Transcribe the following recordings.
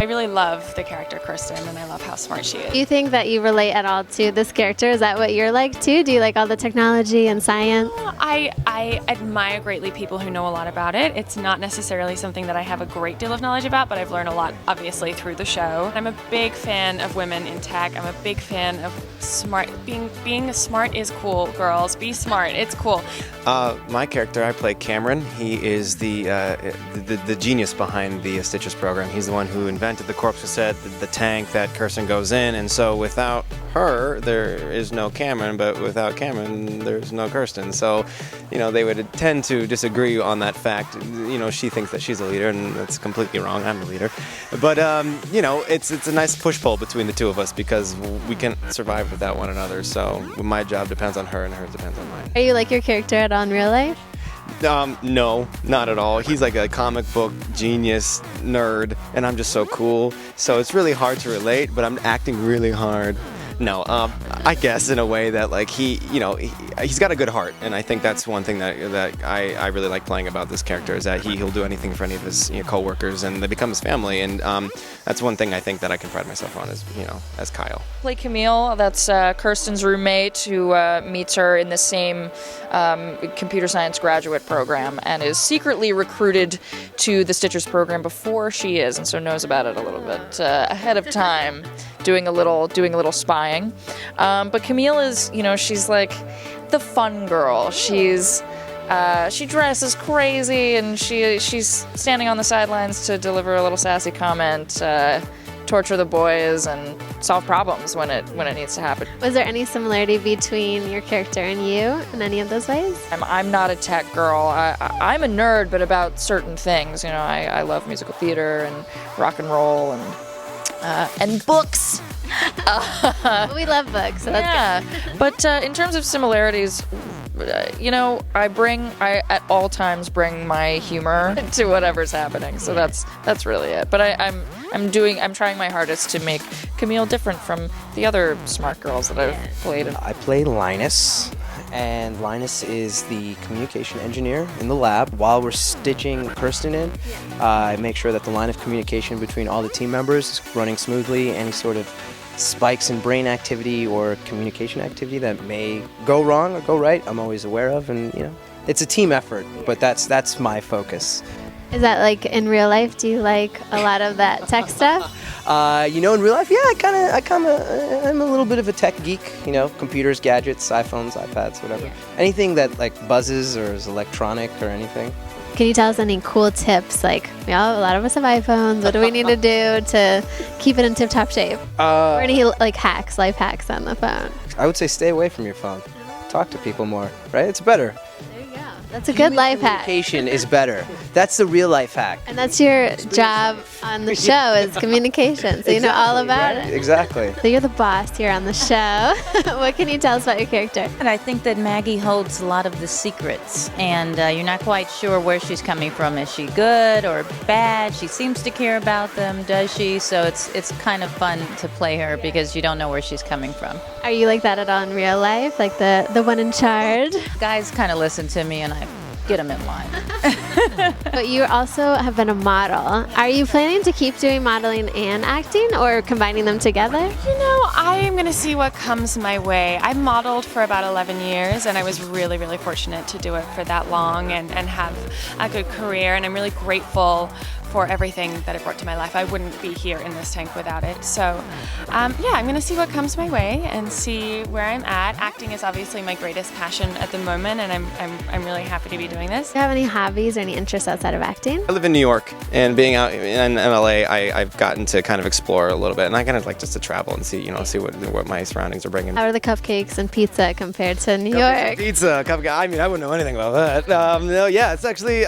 I really love the character Kristen, and I love how smart she is. Do you think that you relate at all to this character? Is that what you're like too? Do you like all the technology and science? I admire greatly people who know a lot about it. It's not necessarily something that I have a great deal of knowledge about, but I've learned a lot, obviously, through the show. I'm a big fan of women in tech. I'm a big fan of smart. Being smart is cool, girls. Be smart. It's cool. My character, I play Cameron. He is the genius behind the Stitches program. He's the one who invented the corpse cassette, the tank that Kirsten goes in, and so without her, there is no Cameron, but without Cameron, there's no Kirsten. So, they would tend to disagree on that fact. She thinks that she's a leader, and that's completely wrong. I'm a leader. But, it's a nice push-pull between the two of us because we can't survive without one another. So my job depends on her, and hers depends on mine. Are you like your character at all in real life? No, not at all. He's like a comic book genius nerd, and I'm just so cool. So it's really hard to relate, but I'm acting really hard. No, I guess in a way that like he's got a good heart, and I think that's one thing that I really like playing about this character is that he'll do anything for any of his coworkers, and they become his family, and that's one thing I think that I can pride myself on as Kyle. Play Camille, that's Kirsten's roommate who meets her in the same computer science graduate program and is secretly recruited to the Stitchers program before she is, and so knows about it a little bit ahead of time, doing a little spying. But Camille is, she's like the fun girl. She dresses crazy, and she's standing on the sidelines to deliver a little sassy comment, torture the boys, and solve problems when it needs to happen. Was there any similarity between your character and you in any of those ways? I'm not a tech girl. I'm a nerd, but about certain things. I love musical theater and rock and roll and books. We love books, so that's good. But in terms of similarities, I at all times bring my humor to whatever's happening. So that's really it. But I'm trying my hardest to make Camille different from the other smart girls that I've played. I play Linus. And Linus is the communication engineer in the lab. While we're stitching Kirsten in, I make sure that the line of communication between all the team members is running smoothly. Any sort of spikes in brain activity or communication activity that may go wrong or go right, I'm always aware of, and it's a team effort, but that's my focus. Is that like in real life? Do you like a lot of that tech stuff? In real life, yeah, I'm a little bit of a tech geek. Computers, gadgets, iPhones, iPads, whatever. Yeah. Anything that like buzzes or is electronic or anything. Can you tell us any cool tips? Like, a lot of us have iPhones. What do we need to do to keep it in tip-top shape? Or any life hacks on the phone? I would say stay away from your phone. Talk to people more, right? It's better. There you go. That's a good life hack. Communication is better. That's the real life hack. And that's your job on the show is communication. So you know all about it. Exactly. So you're the boss here on the show. What can you tell us about your character? And I think that Maggie holds a lot of the secrets, and you're not quite sure where she's coming from. Is she good or bad? She seems to care about them, does she? So it's kind of fun to play her because you don't know where she's coming from. Are you like that at all in real life? Like the one in charge? Guys kind of listen to me, and I get them in line. But you also have been a model. Are you planning to keep doing modeling and acting or combining them together? I am going to see what comes my way. I modeled for about 11 years, and I was really, really fortunate to do it for that long and have a good career, and I'm really grateful for everything that it brought to my life. I wouldn't be here in this tank without it. So, I'm going to see what comes my way and see where I'm at. Acting is obviously my greatest passion at the moment, and I'm really happy to be doing this. Do you have any hobbies or any interests outside of acting? I live in New York, and being out in LA, I've gotten to kind of explore a little bit, and I kind of like just to travel and see what my surroundings are bringing. How are the cupcakes and pizza compared to New York? Pizza, cupcake. I mean, I wouldn't know anything about that. It's actually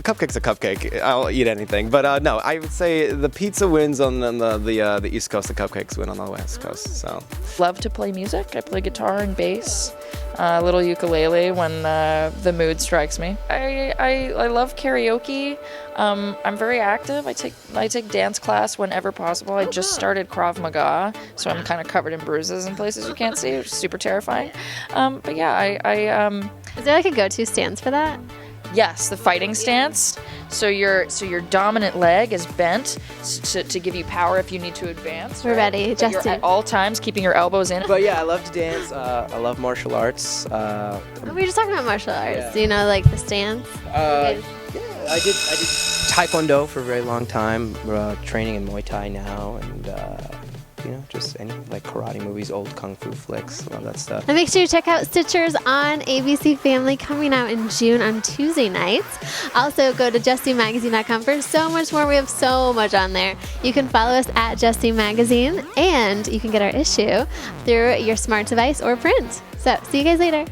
cupcake's a cupcake. I'll eat anything. But no, I would say the pizza wins on the East Coast. The cupcakes win on the West Coast. So Love to play music. I play guitar and bass, a little ukulele when the mood strikes me. I love karaoke. I'm very active. I take dance class whenever possible. I just started Krav Maga, so I'm kind of covered in bruises in places you can't see, which is super terrifying. But yeah, Is there like a go-to stance for that? Yes, the fighting stance. So your dominant leg is bent to give you power if you need to advance. We're ready, But you're Justine. at all times keeping your elbows in. But yeah, I love to dance. I love martial arts. We were just talking about martial arts, Yeah. you know, like the stance. Yeah, I did Taekwondo for a very long time. Training in Muay Thai now, and you know, just any like karate movies, old kung fu flicks, love that stuff. And make sure you check out Stitchers on ABC Family coming out in June on Tuesday nights. Also, go to JustineMagazine.com for so much more. We have so much on there. You can follow us at Justine Magazine, and you can get our issue through your smart device or print. So, see you guys later.